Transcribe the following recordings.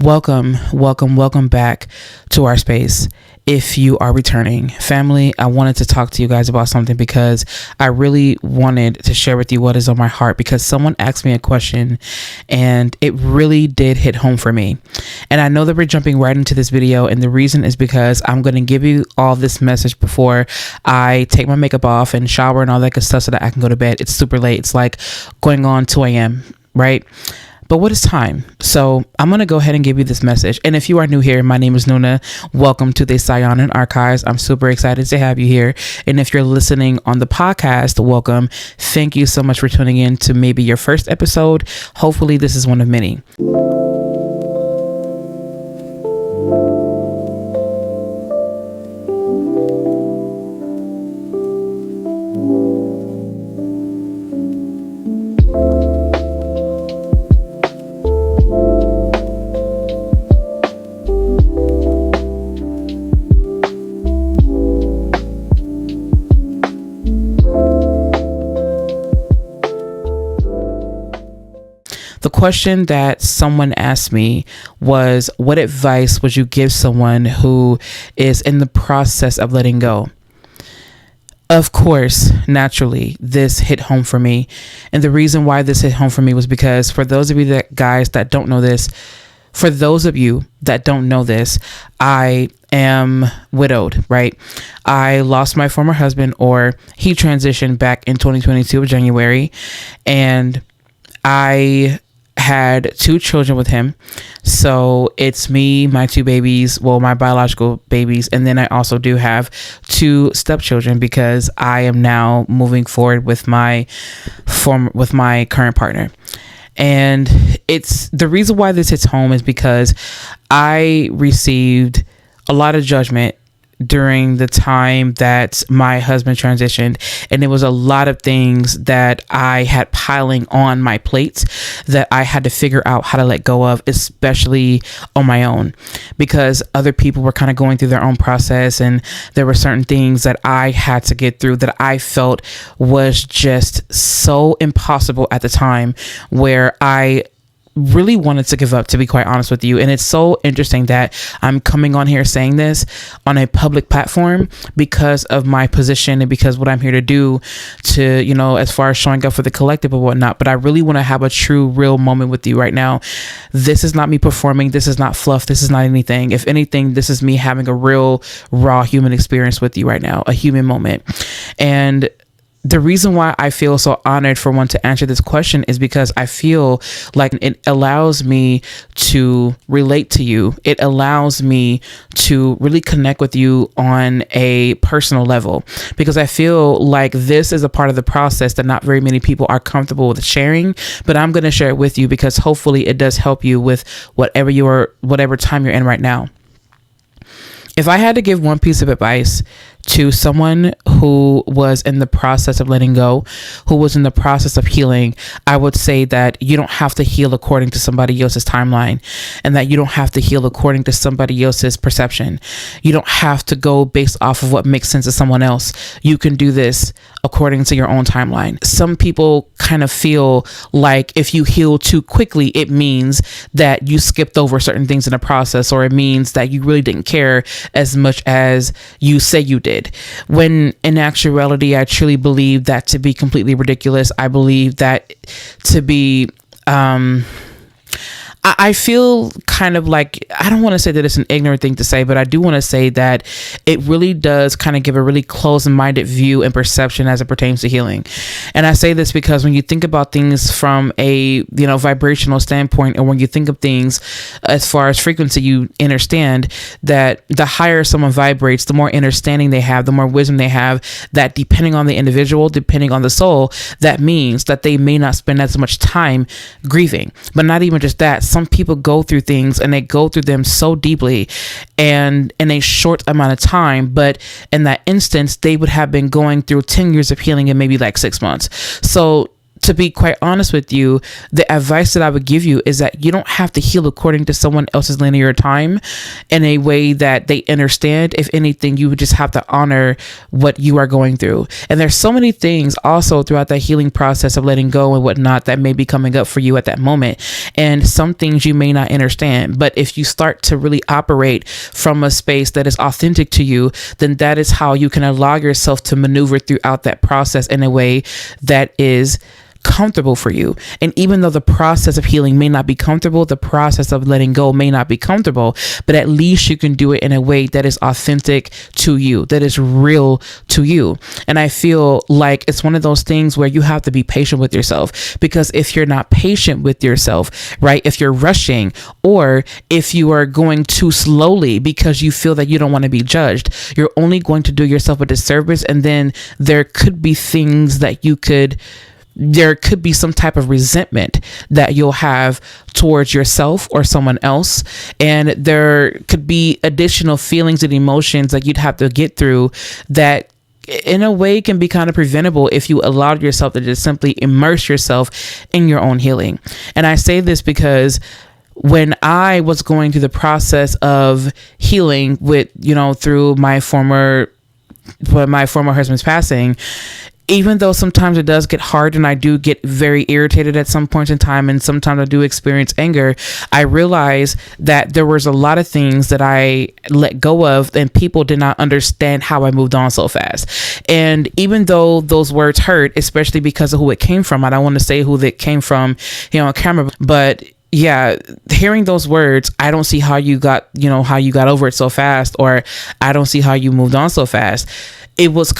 Welcome back to our space. If you are returning, family, I wanted to talk to you guys about something because I really wanted to share with you what is on my heart, because someone asked me a question and it really did hit home for me. And I know that we're jumping right into this video, and the reason is because I'm going to give you all this message before I take my makeup off and shower and all that good stuff so that I can go to bed. It's super late. It's like going on 2 a.m., right? But what is time? So I'm going to go ahead and give you this message. And if you are new here, my name is Nuna. Welcome to the Saiyonan archives. I'm super excited to have you here. And if you're listening on the podcast, welcome. Thank you so much for tuning in to maybe your first episode. Hopefully this is one of many. The question that someone asked me was, what advice would you give someone who is in the process of letting go? Of course, naturally, this hit home for me. And the reason why this hit home for me was because for those of you that don't know this, I am widowed, right? I lost my former husband, or he transitioned back in 2022 of January, and I had 2 children with him. So it's me, my 2 babies, well, my biological babies, and then I also do have 2 stepchildren because I am now moving forward with my current partner. And it's the reason why this hits home is because I received a lot of judgment during the time that my husband transitioned, and it was a lot of things that I had piling on my plate that I had to figure out how to let go of, especially on my own, because other people were kind of going through their own process, and there were certain things that I had to get through that I felt was just so impossible at the time, where I really wanted to give up, to be quite honest with you. And it's so interesting that I'm coming on here saying this on a public platform because of my position and because what I'm here to do to, as far as showing up for the collective and whatnot. But I really want to have a true, real moment with you right now. This is not me performing. This is not fluff. This is not anything. If anything, this is me having a real, raw human experience with you right now, a human moment. And the reason why I feel so honored for one to answer this question is because I feel like it allows me to relate to you. It allows me to really connect with you on a personal level, because I feel like this is a part of the process that not very many people are comfortable with sharing, but I'm going to share it with you because hopefully it does help you with whatever time you're in right now. If I had to give one piece of advice to someone who was in the process of letting go, who was in the process of healing, I would say that you don't have to heal according to somebody else's timeline, and that you don't have to heal according to somebody else's perception. You don't have to go based off of what makes sense to someone else. You can do this according to your own timeline. Some people kind of feel like if you heal too quickly, it means that you skipped over certain things in the process, or it means that you really didn't care as much as you say you did. When in actuality, I truly believe that to be completely ridiculous. I believe that to be, I feel kind of like, I don't want to say that it's an ignorant thing to say, but I do want to say that it really does kind of give a really closed-minded view and perception as it pertains to healing. And I say this because when you think about things from a, vibrational standpoint, or when you think of things as far as frequency, you understand that the higher someone vibrates, the more understanding they have, the more wisdom they have, that depending on the individual, depending on the soul, that means that they may not spend as much time grieving. But not even just that. Some people go through things and they go through them so deeply and in a short amount of time, but in that instance they would have been going through 10 years of healing in maybe like 6 months. So to be quite honest with you, the advice that I would give you is that you don't have to heal according to someone else's linear time in a way that they understand. If anything, you would just have to honor what you are going through. And there's so many things also throughout that healing process of letting go and whatnot that may be coming up for you at that moment. And some things you may not understand. But if you start to really operate from a space that is authentic to you, then that is how you can allow yourself to maneuver throughout that process in a way that is comfortable for you. And even though the process of healing may not be comfortable, the process of letting go may not be comfortable, but at least you can do it in a way that is authentic to you, that is real to you. And I feel like it's one of those things where you have to be patient with yourself, because if you're not patient with yourself, right, if you're rushing, or if you are going too slowly because you feel that you don't want to be judged, you're only going to do yourself a disservice. And then there could be things that there could be some type of resentment that you'll have towards yourself or someone else. And there could be additional feelings and emotions that you'd have to get through that in a way can be kind of preventable if you allowed yourself to just simply immerse yourself in your own healing. And I say this because when I was going through the process of healing with, through my former husband's passing, even though sometimes it does get hard and I do get very irritated at some points in time, and sometimes I do experience anger, I realized that there was a lot of things that I let go of and people did not understand how I moved on so fast. And even though those words hurt, especially because of who it came from, I don't want to say who it came from, on camera, but yeah, hearing those words, I don't see how you got over it so fast, or I don't see how you moved on so fast. It was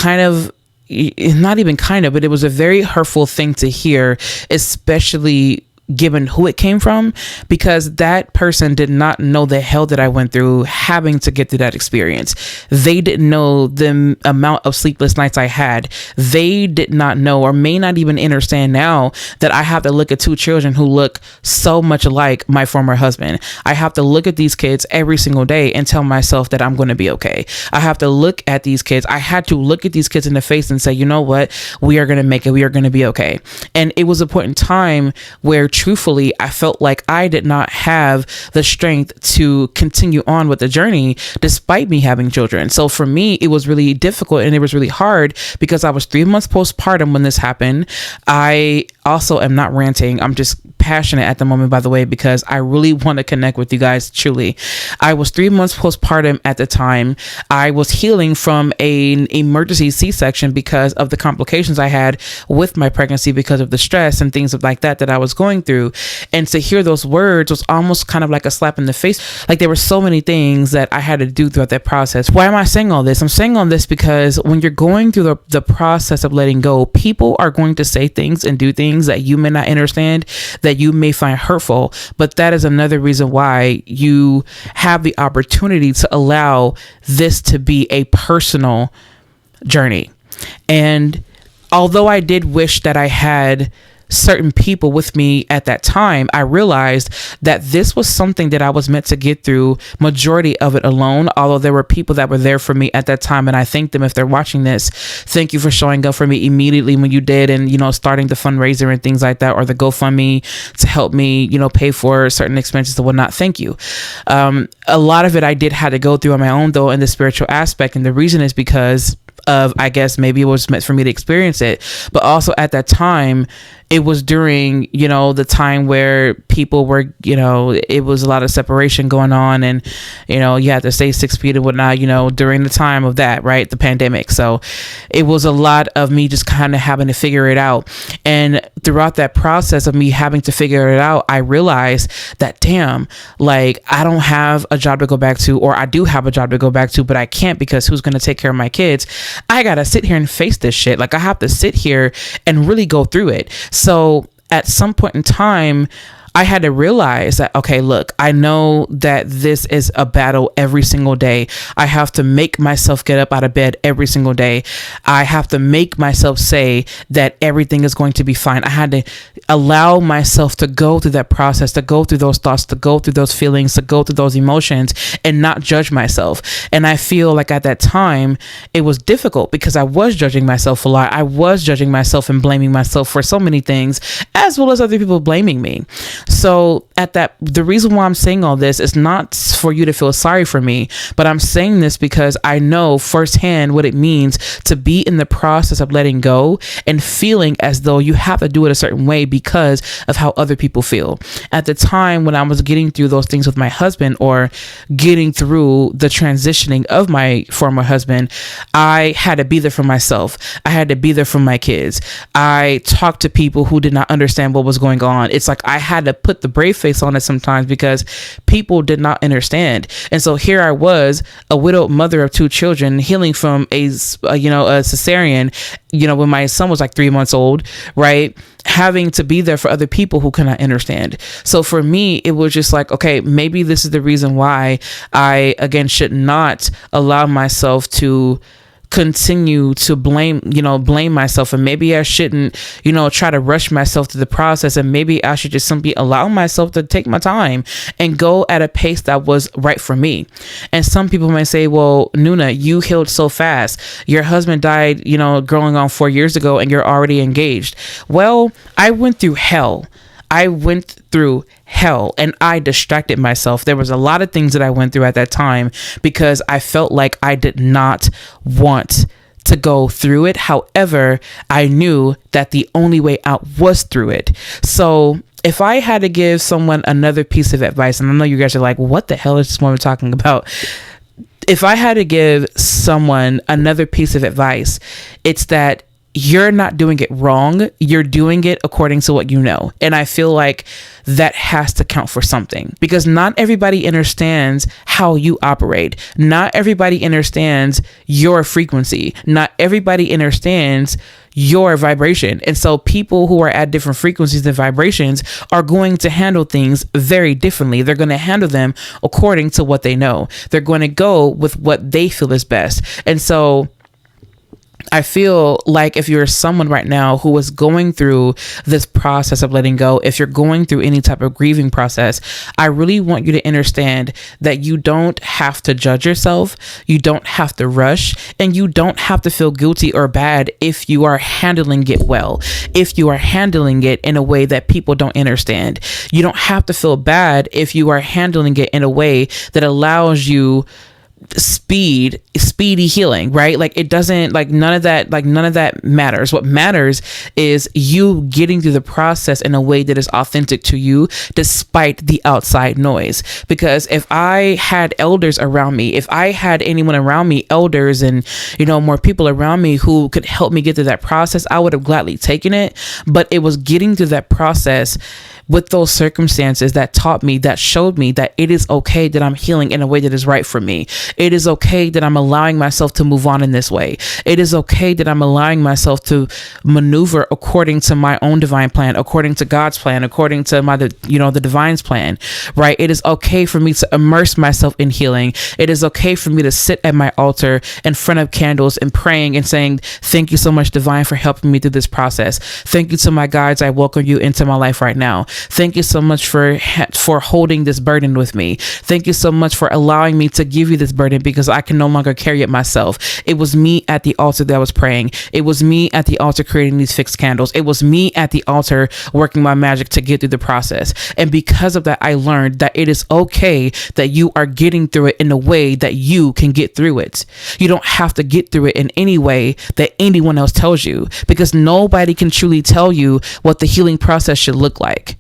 not even but it was a very hurtful thing to hear, especially given who it came from, because that person did not know the hell that I went through having to get through that experience. They didn't know the amount of sleepless nights I had. They did not know, or may not even understand now, that I have to look at two children who look so much like my former husband. I have to look at these kids every single day and tell myself that I'm going to be okay. I have to look at these kids. I had to look at these kids in the face and say, you know what? We are going to make it. We are going to be okay. And it was a point in time where truthfully, I felt like I did not have the strength to continue on with the journey despite me having children. So for me, it was really difficult and it was really hard because I was 3 months postpartum when this happened. I also am not ranting. I'm just passionate at the moment, by the way, because I really want to connect with you guys. Truly, I was 3 months postpartum at the time. I was healing from an emergency C-section because of the complications I had with my pregnancy because of the stress and things like that I was going through. And to hear those words was almost kind of like a slap in the face. Like there were so many things that I had to do throughout that process. Why am I saying all this? I'm saying all this because when you're going through the process of letting go, people are going to say things and do things that you may not understand, that you may find hurtful, but that is another reason why you have the opportunity to allow this to be a personal journey. And although I did wish that I had certain people with me at that time, I realized that this was something that I was meant to get through majority of it alone. Although there were people that were there for me at that time, and I thank them if they're watching this. Thank you for showing up for me immediately when you did, and starting the fundraiser and things like that, or the GoFundMe to help me pay for certain expenses and whatnot. Thank you. A lot of it I did have to go through on my own though, in the spiritual aspect, and the reason is because of, I guess maybe it was meant for me to experience it, but also at that time it was during the time where people were it was a lot of separation going on, and you had to stay 6 feet and whatnot during the time of that, right, the pandemic. So it was a lot of me just kind of having to figure it out, and throughout that process of me having to figure it out, I realized that damn, like I don't have a job to go back to, or I do have a job to go back to, but I can't because who's going to take care of my kids? I gotta sit here and face this shit. Like I have to sit here and really go through it. So at some point in time, I had to realize that, okay, look, I know that this is a battle every single day. I have to make myself get up out of bed every single day. I have to make myself say that everything is going to be fine. I had to allow myself to go through that process, to go through those thoughts, to go through those feelings, to go through those emotions, and not judge myself. And I feel like at that time, it was difficult because I was judging myself a lot. I was judging myself and blaming myself for so many things, as well as other people blaming me. So the reason why I'm saying all this is not for you to feel sorry for me, but I'm saying this because I know firsthand what it means to be in the process of letting go and feeling as though you have to do it a certain way because of how other people feel. At the time when I was getting through those things with my husband, or getting through the transitioning of my former husband, I had to be there for myself. I had to be there for my kids. I talked to people who did not understand what was going on. It's like I had to put the brave face on it sometimes because people did not understand. And so here I was, a widowed mother of 2 children, healing from a cesarean, when my son was like 3 months old, right? Having to be there for other people who cannot understand. So for me, it was just like, okay, maybe this is the reason why I, again, should not allow myself to continue to blame myself, and maybe I shouldn't try to rush myself through the process, and maybe I should just simply allow myself to take my time and go at a pace that was right for me. And some people might say, well, Nuna, you healed so fast, your husband died going on 4 years ago and you're already engaged. Well, I went through hell and I distracted myself. There was a lot of things that I went through at that time because I felt like I did not want to go through it. However, I knew that the only way out was through it. So if I had to give someone another piece of advice, and I know you guys are like, what the hell is this woman talking about? If I had to give someone another piece of advice, it's that you're not doing it wrong. You're doing it according to what you know. And I feel like that has to count for something, because not everybody understands how you operate. Not everybody understands your frequency. Not everybody understands your vibration. And so people who are at different frequencies and vibrations are going to handle things very differently. They're going to handle them according to what they know. They're going to go with what they feel is best. And so I feel like if you're someone right now who is going through this process of letting go, if you're going through any type of grieving process, I really want you to understand that you don't have to judge yourself. You don't have to rush, and you don't have to feel guilty or bad if you are handling it well, if you are handling it in a way that people don't understand. You don't have to feel bad if you are handling it in a way that allows you speedy healing, right? Like it doesn't, none of that matters. What matters is you getting through the process in a way that is authentic to you, despite the outside noise. Because if I had elders around me, if I had anyone around me, elders and more people around me who could help me get through that process, I would have gladly taken it. But it was getting through that process with those circumstances that taught me, that showed me that it is okay that I'm healing in a way that is right for me. It is okay that I'm allowing myself to move on in this way. It is okay that I'm allowing myself to maneuver according to my own divine plan, according to God's plan, according to the divine's plan, right? It is okay for me to immerse myself in healing. It is okay for me to sit at my altar in front of candles and praying and saying, thank you so much, divine, for helping me through this process. Thank you to my guides. I welcome you into my life right now. Thank you so much for holding this burden with me. Thank you so much for allowing me to give you this burden, because I can no longer carry it myself. It was me at the altar that was praying. It was me at the altar creating these fixed candles. It was me at the altar working my magic to get through the process. And because of that, I learned that it is okay that you are getting through it in a way that you can get through it. You don't have to get through it in any way that anyone else tells you, because nobody can truly tell you what the healing process should look like.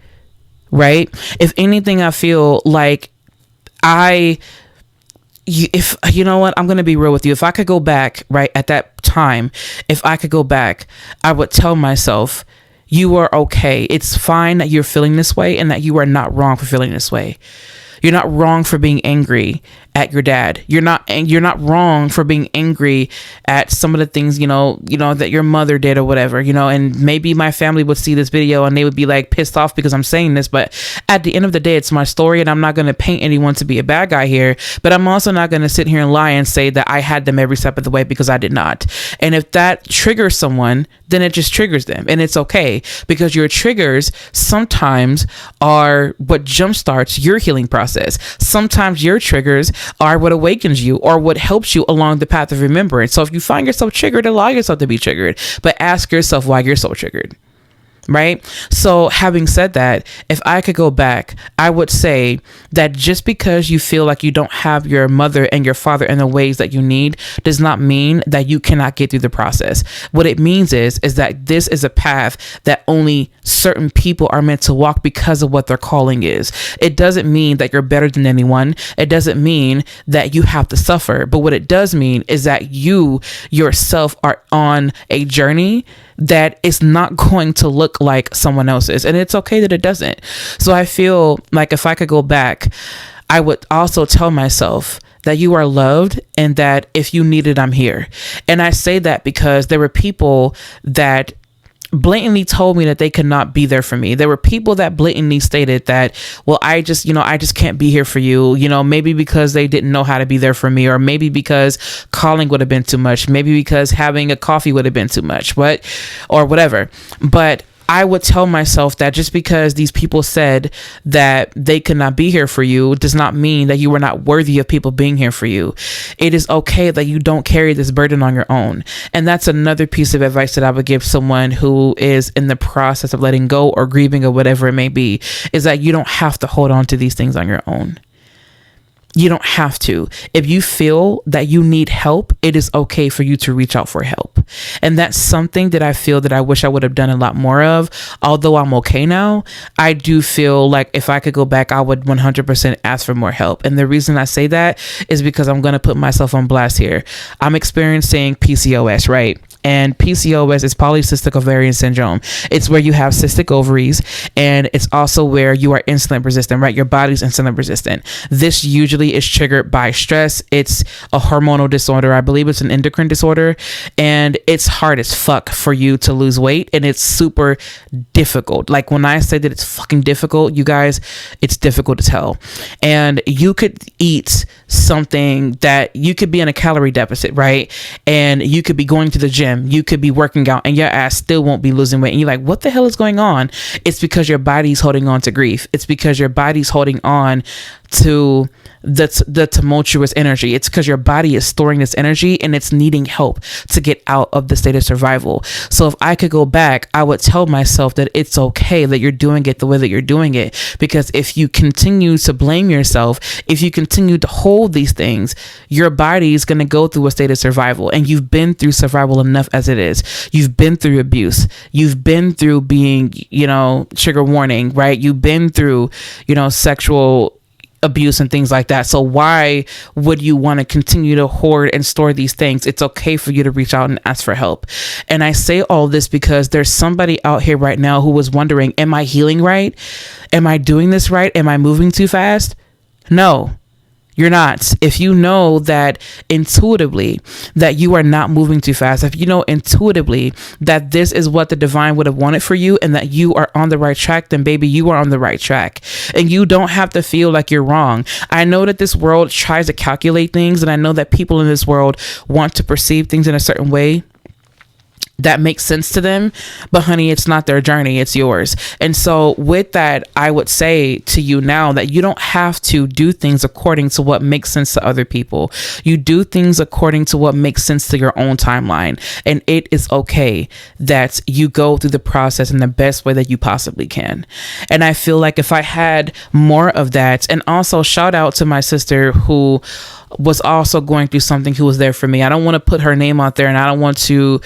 Right? If anything, I feel like if you know what, I'm going to be real with you. If I could go back, right, at that time, if I could go back, I would tell myself, you are okay. It's fine that you're feeling this way and that you are not wrong for feeling this way. You're not wrong for being angry at your dad. You're not wrong for being angry at some of the things, that your mother did or whatever, and maybe my family would see this video and they would be like pissed off because I'm saying this, but at the end of the day, it's my story, and I'm not going to paint anyone to be a bad guy here, but I'm also not going to sit here and lie and say that I had them every step of the way, because I did not. And if that triggers someone, then it just triggers them, and it's okay, because your triggers sometimes are what jumpstarts your healing process. Sometimes your triggers are what awakens you or what helps you along the path of remembrance. So if you find yourself triggered, allow yourself to be triggered, but ask yourself why you're so triggered. Right? So having said that, if I could go back, I would say that just because you feel like you don't have your mother and your father in the ways that you need does not mean that you cannot get through the process. What it means is that this is a path that only certain people are meant to walk because of what their calling is. It doesn't mean that you're better than anyone. It doesn't mean that you have to suffer. But what it does mean is that you yourself are on a journey that is not going to look like someone else's. And it's okay that it doesn't. So I feel like if I could go back, I would also tell myself that you are loved and that if you need it, I'm here. And I say that because there were people that blatantly told me that they could not be there for me. There were people that blatantly stated that, well, I just can't be here for you, maybe because they didn't know how to be there for me, or maybe because calling would have been too much, maybe because having a coffee would have been too much, or whatever. But I would tell myself that just because these people said that they could not be here for you does not mean that you were not worthy of people being here for you. It is okay that you don't carry this burden on your own. And that's another piece of advice that I would give someone who is in the process of letting go or grieving or whatever it may be, is that you don't have to hold on to these things on your own. You don't have to. If you feel that you need help, it is okay for you to reach out for help. And that's something that I feel that I wish I would have done a lot more of. Although I'm okay now, I do feel like if I could go back, I would 100% ask for more help. And the reason I say that is because I'm going to put myself on blast here. I'm experiencing PCOS, right? And PCOS is polycystic ovarian syndrome. It's where you have cystic ovaries, and it's also where you are insulin resistant, right? Your body's insulin resistant. This usually is triggered by stress. It's a hormonal disorder. I believe it's an endocrine disorder, and it's hard as fuck for you to lose weight, and it's super difficult. Like when I say that it's fucking difficult, you guys, it's difficult to tell. And you could eat something that you could be in a calorie deficit, right? And you could be going to the gym. You could be working out and your ass still won't be losing weight. And you're like, what the hell is going on? It's because your body's holding on to grief. It's because your body's holding on to the tumultuous energy. It's because your body is storing this energy and it's needing help to get out of the state of survival. So if I could go back, I would tell myself that it's okay that you're doing it the way that you're doing it. Because if you continue to blame yourself, if you continue to hold these things, your body is going to go through a state of survival. And you've been through survival enough as it is. You've been through abuse. You've been through being, trigger warning, right? You've been through, sexual abuse and things like that. So why would you want to continue to hoard and store these things? It's okay for you to reach out and ask for help. And I say all this because there's somebody out here right now who was wondering, am I healing right? Am I doing this right? Am I moving too fast? No. You're not. If you know that intuitively that you are not moving too fast, if you know intuitively that this is what the divine would have wanted for you and that you are on the right track, then baby, you are on the right track. And you don't have to feel like you're wrong. I know that this world tries to calculate things, and I know that people in this world want to perceive things in a certain way that makes sense to them, but honey, it's not their journey, it's yours. And so with that, I would say to you now that you don't have to do things according to what makes sense to other people. You do things according to what makes sense to your own timeline. And it is okay that you go through the process in the best way that you possibly can. And I feel like if I had more of that, and also shout out to my sister who was also going through something, who was there for me. I don't want to put her name out there, and I don't want to,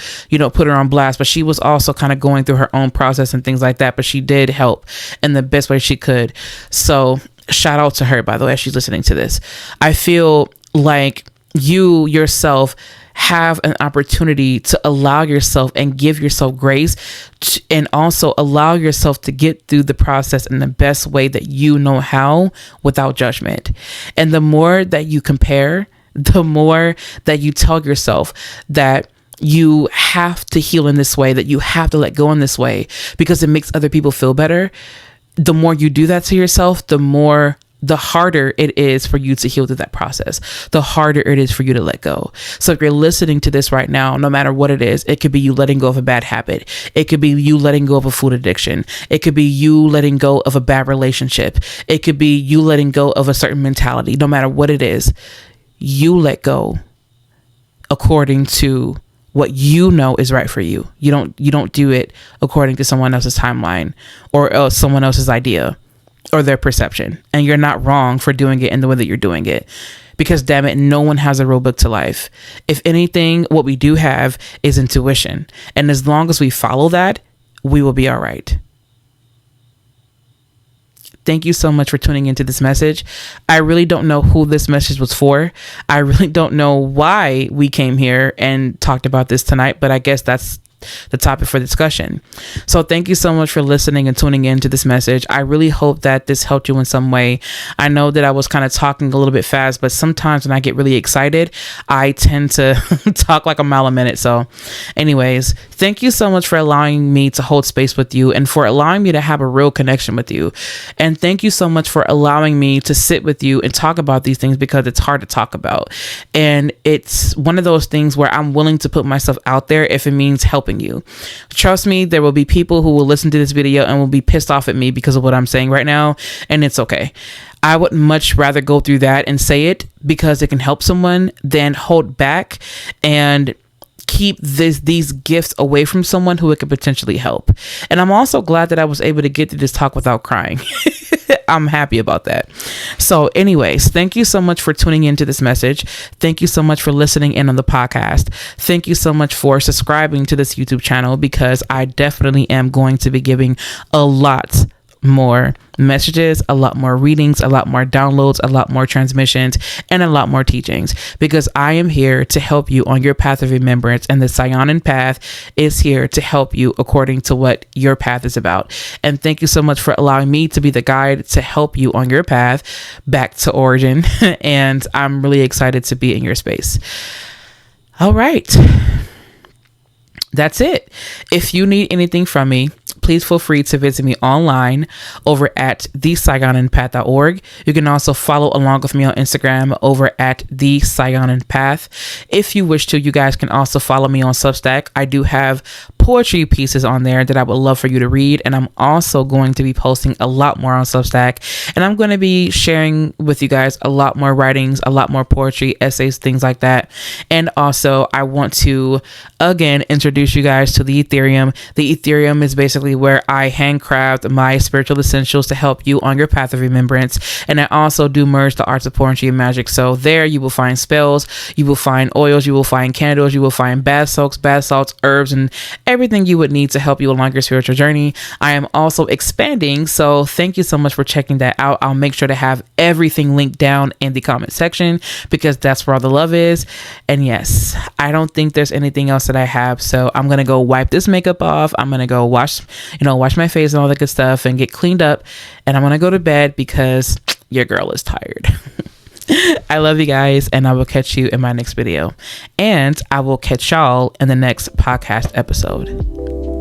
put her on blast, but she was also kind of going through her own process and things like that, but she did help in the best way she could. So shout out to her, by the way, if she's listening to this. I feel like you yourself have an opportunity to allow yourself and give yourself grace and also allow yourself to get through the process in the best way that you know how, without judgment. And the more that you compare, the more that you tell yourself that you have to heal in this way, that you have to let go in this way because it makes other people feel better. The more you do that to yourself, the harder it is for you to heal through that process, the harder it is for you to let go. So if you're listening to this right now, no matter what it is, it could be you letting go of a bad habit. It could be you letting go of a food addiction. It could be you letting go of a bad relationship. It could be you letting go of a certain mentality. No matter what it is, you let go according to what you know is right for you. You don't do it according to someone else's timeline or someone else's idea or their perception. And you're not wrong for doing it in the way that you're doing it, because damn it, no one has a rule book to life. If anything, what we do have is intuition. And as long as we follow that, we will be all right. Thank you so much for tuning into this message. I really don't know who this message was for. I really don't know why we came here and talked about this tonight, but I guess that's the topic for discussion. So thank you so much for listening and tuning in to this message. I really hope that this helped you in some way. I know that I was kind of talking a little bit fast, but sometimes when I get really excited, I tend to talk like a mile a minute. So anyways, thank you so much for allowing me to hold space with you and for allowing me to have a real connection with you. And thank you so much for allowing me to sit with you and talk about these things, because it's hard to talk about. And it's one of those things where I'm willing to put myself out there if it means helping you. Trust me, there will be people who will listen to this video and will be pissed off at me because of what I'm saying right now, and it's okay. I would much rather go through that and say it because it can help someone than hold back and keep these gifts away from someone who it could potentially help. And I'm also glad that I was able to get to this talk without crying. I'm happy about that. So anyways, thank you so much for tuning into this message. Thank you so much for listening in on the podcast. Thank you so much for subscribing to this YouTube channel, because I definitely am going to be giving a lot more messages, a lot more readings, a lot more downloads, a lot more transmissions, and a lot more teachings, because I am here to help you on your path of remembrance, and the Saiyonan path is here to help you according to what your path is about. And thank you so much for allowing me to be the guide to help you on your path back to origin. And I'm really excited to be in your space. All right. That's it. If you need anything from me, please feel free to visit me online over at thesaigonanpath.org. You can also follow along with me on Instagram over at thesaigonanpath. If you wish to, you guys can also follow me on Substack. I do have poetry pieces on there that I would love for you to read. And I'm also going to be posting a lot more on Substack. And I'm going to be sharing with you guys a lot more writings, a lot more poetry, essays, things like that. And also I want to, again, introduce you guys to the Ethereum. The Ethereum is basically where I handcraft my spiritual essentials to help you on your path of remembrance. And I also do merge the arts of poetry and magic. So there you will find spells, you will find oils, you will find candles, you will find bath soaks, bath salts, herbs, and everything you would need to help you along your spiritual journey. I am also expanding, so thank you so much for checking that out. I'll make sure to have everything linked down in the comment section, because that's where all the love is. And yes, I don't think there's anything else that I have, so I'm gonna go wipe this makeup off. I'm gonna go wash my face and all that good stuff and get cleaned up, and I'm gonna go to bed because your girl is tired. I love you guys, and I will catch you in my next video, and I will catch y'all in the next podcast episode.